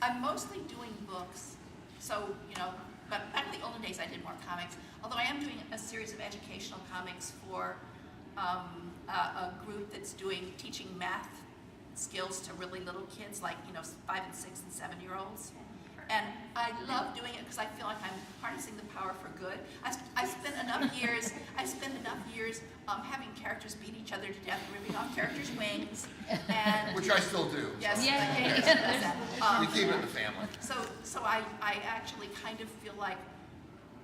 I'm mostly doing books, so, but back in the olden days I did more comics, although I am doing a series of educational comics for a group that's teaching math skills to really little kids, like 5 and 6 and 7-year-olds. And I love doing it because I feel like I'm harnessing the power for good. I spent enough years having characters beat each other to death, ripping off characters' wings, and which I still do. yes, We keep it in the family. So I actually kind of feel like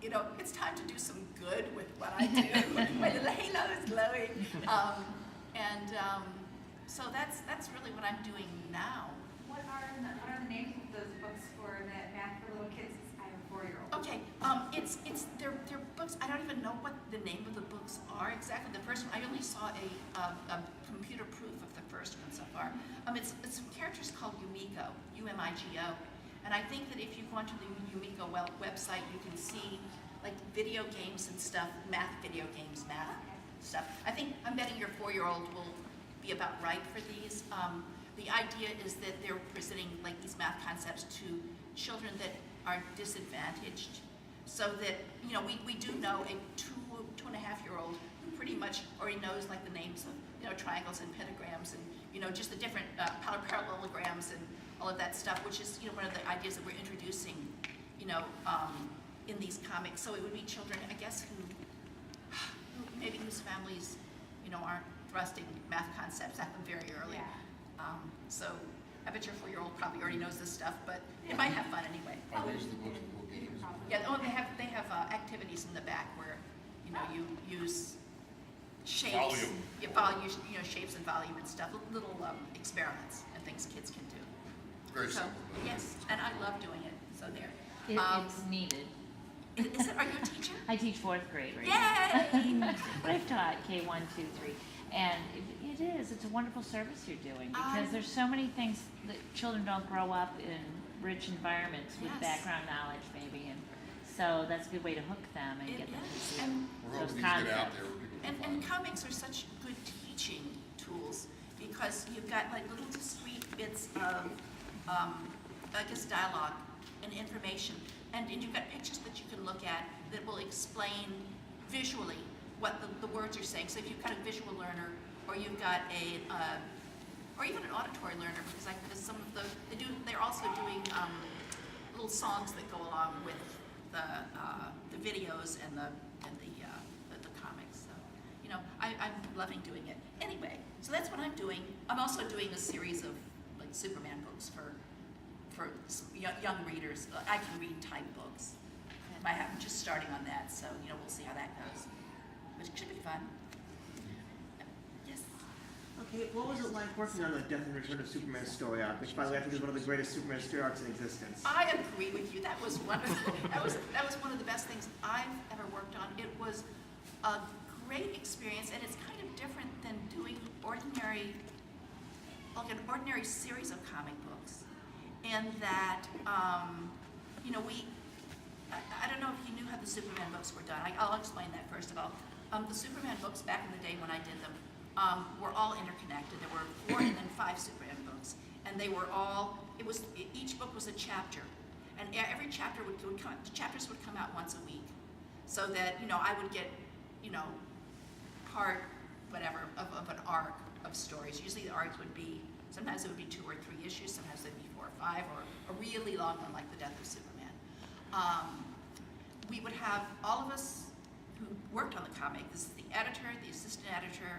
it's time to do some good with what I do. My little halo is glowing, so that's really what I'm doing now. What are the names of those books for that math for little kids? I have a 4-year-old. Okay, they're books. I don't even know what the name of the books are exactly. The first one, I only saw a computer proof of the first one so far. It's some characters called Umigo, U-M-I-G-O, and I think that if you go onto the Umigo website, you can see like video games and stuff, math stuff. I think I'm betting your 4-year-old will be about right for these. The idea is that they're presenting like these math concepts to children that are disadvantaged, so that we do know a 2.5-year-old who pretty much already knows like the names of triangles and pentagrams and just the different parallelograms and all of that stuff, which is one of the ideas that we're introducing in these comics. So it would be children, I guess, who maybe whose families aren't thrusting math concepts at them very early. Yeah. So I bet your 4-year-old probably already knows this stuff, but it might have fun anyway. Are these the books with games? Yeah. They have activities in the back where you use shapes, shapes and volume and stuff, little experiments and things kids can do. Very simple. Yes, and I love doing it. So there. It's needed. Is it? Are you a teacher? I teach 4th grade right now. Yay! But I've taught K1, 2, 3. And it is. It's a wonderful service you're doing because there's so many things that children don't grow up in rich environments with background knowledge maybe. And so that's a good way to hook them and get them to see We're those hoping these get out concepts. there where people can And find them. comics are such good teaching tools because you've got like little discrete bits of, I guess, dialogue and information. And you've got pictures that you can look at that will explain visually what the words are saying. So if you've got a visual learner, or you've got or even an auditory learner, because some of they're also doing little songs that go along with the videos and the comics. So I'm loving doing it. Anyway, so that's what I'm doing. I'm also doing a series of like Superman books for young readers. I can read type books. I'm just starting on that, so we'll see how that goes. Which should be fun. Yes. Okay, what was it like working on the Death and Return of Superman story arc, which by the way I think is one of the greatest Superman story arcs in existence? I agree with you. That was one of the best things I've ever worked on. It was a great experience, and it's kind of different than doing an ordinary series of comic books. And that I don't know if you knew how the Superman books were done. I'll explain that first of all. The Superman books back in the day when I did them were all interconnected. There were 4 and then 5 Superman books, and they were all. Each book was a chapter, and every chapter the chapters would come out once a week, so that I would get part whatever of an arc of stories. Usually the arcs would be sometimes it would be 2 or 3 issues, sometimes they'd be 4 or 5, or a really long one like the Death of Superman. We would have all of us who worked on the comic. This is the editor, the assistant editor,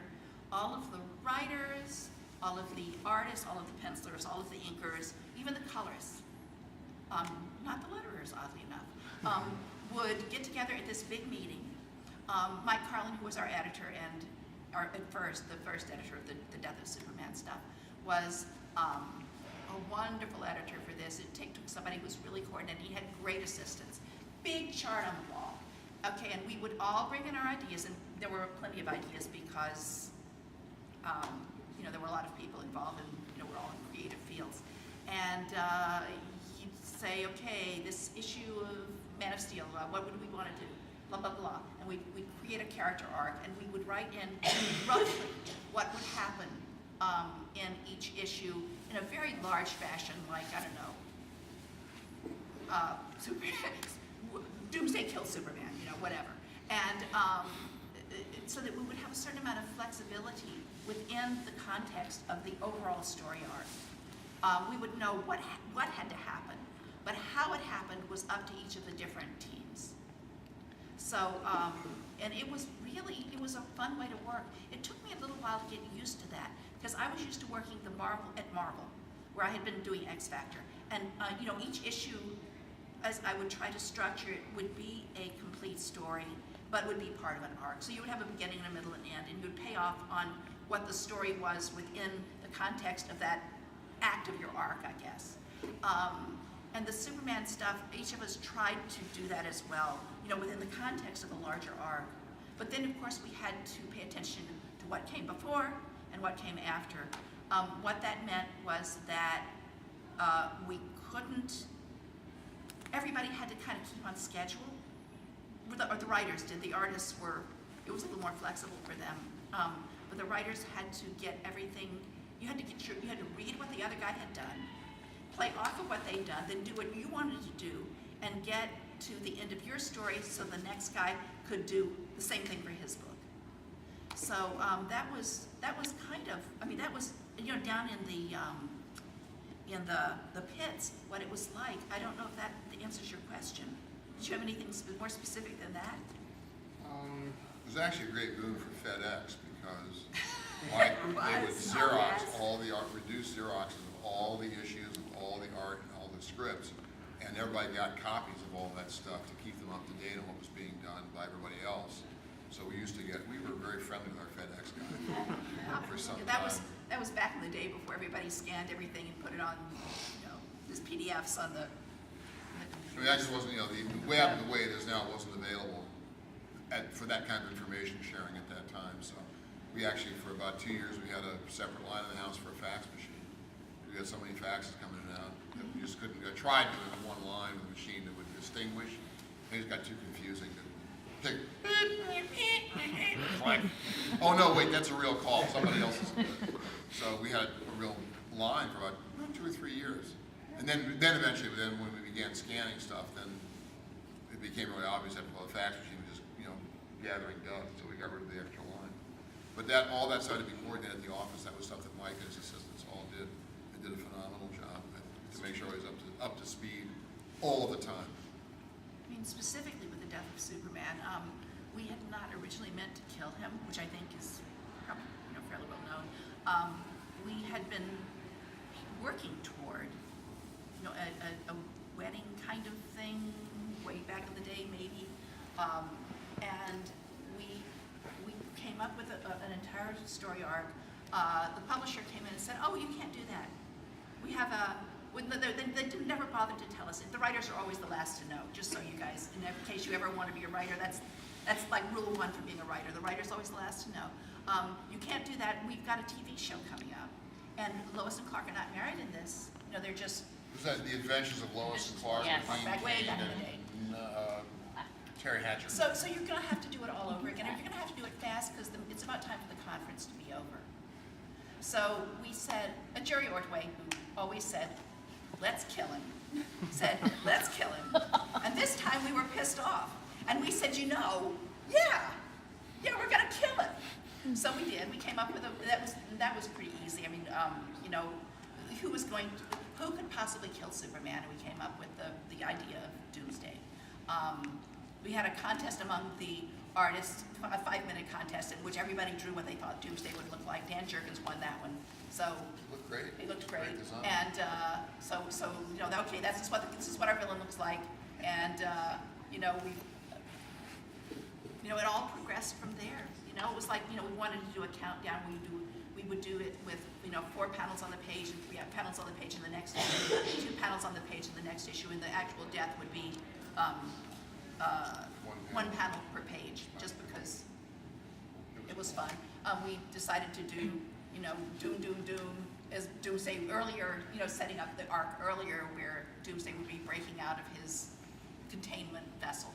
all of the writers, all of the artists, all of the pencilers, all of the inkers, even the colorists, not the letterers, oddly enough, would get together at this big meeting. Mike Carlin, who was our editor and the first editor of the Death of Superman stuff, was a wonderful editor for this. It took somebody who was really coordinated. He had great assistants. Big chart on the wall. Okay, and we would all bring in our ideas, and there were plenty of ideas because there were a lot of people involved, and we're all in creative fields. And you'd say, okay, this issue of Man of Steel, what would we want to do? Blah, blah, blah. And we'd create a character arc, and we would write in roughly what would happen in each issue. And in a very large fashion, like, I don't know, Doomsday killed Superman, whatever. And so that we would have a certain amount of flexibility within the context of the overall story arc. We would know what had to happen, but how it happened was up to each of the different teams. So, and it was a fun way to work. It took me a little while to get used to that, because I was used to working at Marvel, where I had been doing X Factor. And each issue, as I would try to structure it, would be a complete story, but would be part of an arc. So you would have a beginning, a middle, and end, and you would pay off on what the story was within the context of that act of your arc, I guess. And the Superman stuff, each of us tried to do that as well, within the context of a larger arc. But then, of course, we had to pay attention to what came before and what came after. What that meant was that we couldn't, everybody had to kind of keep on schedule, or the writers did. The artists were, it was a little more flexible for them. But the writers had to get everything, you had to read what the other guy had done, play off of what they'd done, then do what you wanted to do, and get to the end of your story so the next guy could do the same thing for his book. So that was kind of, that was, down in the pits, what it was like. I don't know if that answers your question. Do you have anything more specific than that? It was actually a great boon for FedEx because they would Xerox all the art, reduce Xeroxes of all the issues, of all the art, and all the scripts, and everybody got copies of all that stuff to keep them up to date on what was being done by everybody else. So we were very friendly with our FedEx guy for some time. That was back in the day before everybody scanned everything and put it on, these PDFs on the computer. That just wasn't, the way it is now, it wasn't available for that kind of information sharing at that time. So we actually, for about 2 years, we had a separate line in the house for a fax machine. We had so many faxes coming in and out that we just couldn't. I tried doing it in one line with a machine that would distinguish. It just got too confusing. Click. Oh no, wait, that's a real call. Somebody else is. So we had a real line for about 2 or 3 years, and then eventually, when we began scanning stuff, then it became really obvious that the fax machine was just gathering dust. So we got rid of the extra line. But all that started to be coordinated at the office. That was stuff that Mike and his assistants all did. They did a phenomenal job to make sure I was up to speed all of the time. Specifically with the death of Superman, we had not originally meant to kill him, which I think is probably fairly well known. We had been working toward a wedding kind of thing way back in the day, maybe, and we came up with an entire story arc. The publisher came in and said, "Oh, you can't do that. We have a." They never bothered to tell us. The writers are always the last to know, just so you guys, in case you ever want to be a writer, that's like rule 1 for being a writer. The writer's always the last to know. You can't do that. We've got a TV show coming up, and Lois and Clark are not married in this. They're just... Was that The Adventures of Lois and Clark? Yes. Back way back in the day. Terry Hatcher. So you're going to have to do it all over again. And you're going to have to do it fast because it's about time for the conference to be over. So we said, Jerry Ordway, who always said, "Let's kill him," said, "Let's kill him." And this time we were pissed off. And we said, yeah, we're going to kill him. So we did. We came up with that was pretty easy. Who could possibly kill Superman? And we came up with the idea of Doomsday. We had a contest among the artists, a 5-minute contest in which everybody drew what they thought Doomsday would look like. Dan Jerkins won that one. So It looked great. it looked great. Great design. And okay, this is what our villain looks like. And it all progressed from there. It was like we wanted to do a countdown. We would do it with 4 panels on the page and 3 panels on the page in the next issue, 2 panels on the page in the next issue, and the actual death would be 1 panel per page, just because it was fun. We decided to do Doom as Doomsday earlier, setting up the arc earlier where Doomsday would be breaking out of his containment vessel.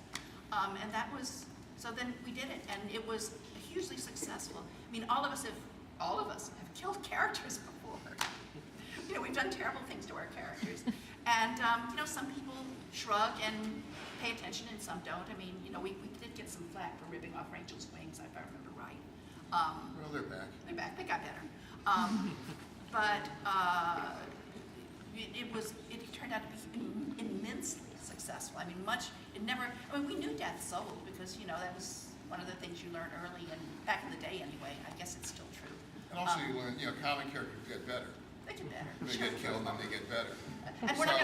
And that was, so then we did it, and it was hugely successful. All of us have killed characters before. We've done terrible things to our characters. And, you know, some people shrug and pay attention and some don't. I mean, you know, we did get some flack for ripping off Rachel's wings, if I remember right. Well, they're back. They're back, they got better. But it turned out to be immensely successful. I mean, we knew death sold because, you know, that was one of the things you learned early and back in the day anyway. I guess it's still true. And also you learn, you know, comic characters get better. They get better. They get killed and they get better. And we're not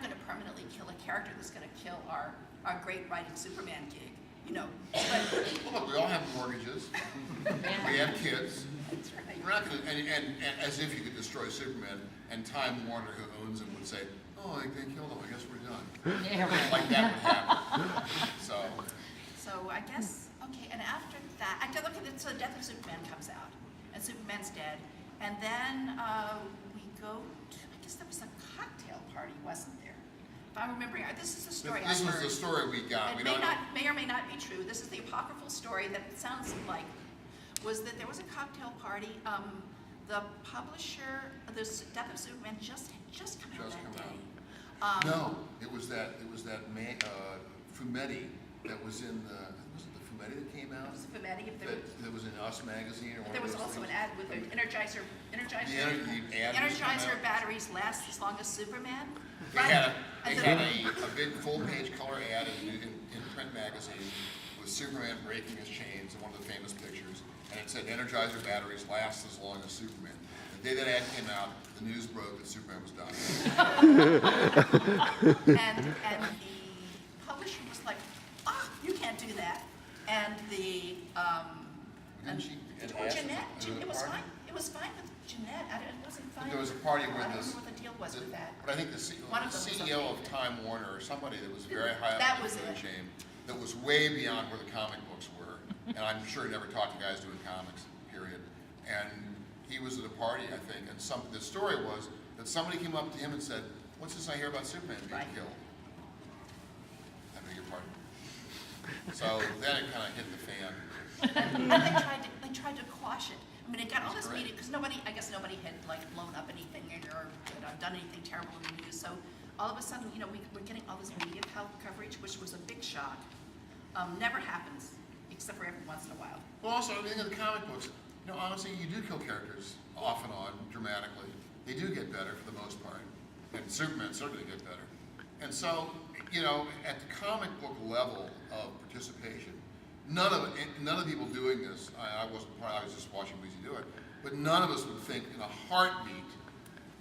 gonna permanently kill a character that's gonna kill our great writing Superman gig, you know. But Well, look, we all have mortgages. We have kids. that's right. We're not gonna, and as if you could destroy Superman, and Time Warner, who owns him, would say, "Oh, they killed him. I guess we're done." Yeah, right. Like that would happen. So I guess and after that, so the Death of Superman comes out, and Superman's dead, and then we go to, I guess there was a cocktail party, wasn't there? If I'm remembering, this is the story I This was heard. the story we got. We It don't know. may or may not be true. This is the apocryphal story that it sounds like, was that there was a cocktail party. The publisher, the Death of Superman just come out that day. No, it was that Fumetti that was in the, was it the Fumetti that came out? It was a Fumetti, if there was. That was in Us magazine or one There of was those also an things. ad with an Energizer The ad was coming Energizer out. batteries last as long as Superman. They had And a big full-page color ad in print magazine with Superman breaking his chains in one of the famous pictures, and it said Energizer batteries last as long as Superman. The day that ad came out, the news broke that Superman was done. And the publisher was like, you can't do that. And the Didn't she? and ask Jeanette, them to do it a was party? fine. It was fine with Jeanette. It wasn't fine. There was a party I where don't this. remember what the deal was with that. But I think the One of them was CEO okay. of Time Warner or somebody that was very high up That in the was food it. chain that was way beyond where the comic books were, and I'm sure he never talked to guys doing comics. Period. And he was at a party, I think, and the story was that somebody came up to him and said, "What's this I hear about Superman being Right. killed?" I beg your pardon. So then it kind of hit the fan. And they tried to quash it. I mean, it got all this Correct. media because I guess nobody had like blown up anything or done anything terrible in the news. So all of a sudden, you know, we're getting all this media coverage, which was a big shock. Never happens, except for every once in a while. Well, also, I mean, in the comic books, you know, honestly, you do kill characters off and on, dramatically. They do get better for the most part. And Superman certainly get better. And so, you know, at the comic book level of participation, none of the people doing this, I wasn't part, I was just watching Lizzie do it, but none of us would think in a heartbeat,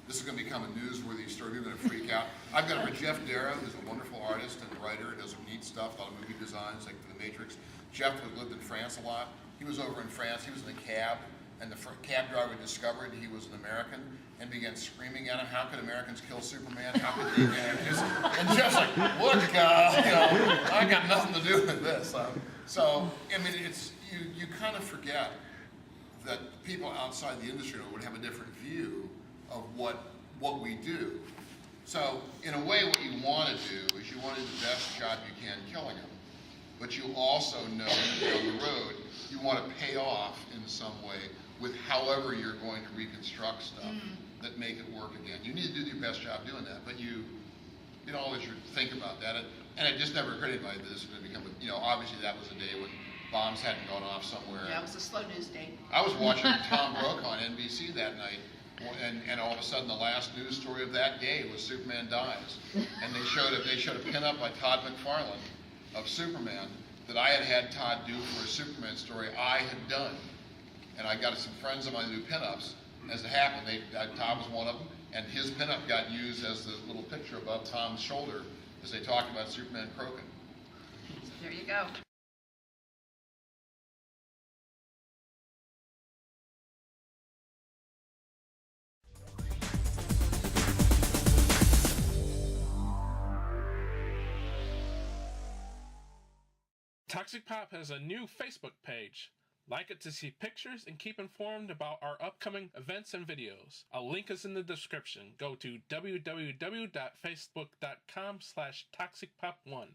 this is going to become a newsworthy story. We're going to freak out. I've got for Jeff Darrow, who's a wonderful artist and writer, does some neat stuff, a lot of movie designs, like for The Matrix. Jeff lived in France a lot. He was over in France. He was in a cab, and the cab driver discovered he was an American and began screaming at him, "How could Americans kill Superman? How could they?" And Jeff's like, "Look, you know, I got nothing to do with this." So, I mean, it's you kind of forget that people outside the industry would have a different view of what we do. So, in a way, what you want to do is you want to do the best job you can killing them, but you also know that down the road you want to pay off in some way with however you're going to reconstruct stuff that make it work again. You need to do your best job doing that, but you don't always think about that. And it just never occurred to anybody that this was going to become, obviously that was a day when bombs hadn't gone off somewhere. Yeah, it was a slow news day. I was watching Tom Brokaw on NBC that night, and all of a sudden the last news story of that day was Superman dies. And they showed a pinup by Todd McFarlane of Superman that I had Todd do for a Superman story I had done. And I got some friends of mine to do pinups. As it happened, Todd was one of them, and his pinup got used as the little picture above Tom's shoulder as they talked about Superman croaking. So there you go. Toxic Pop has a new Facebook page. Like it to see pictures and keep informed about our upcoming events and videos. A link is in the description. Go to www.facebook.com/toxicpop1.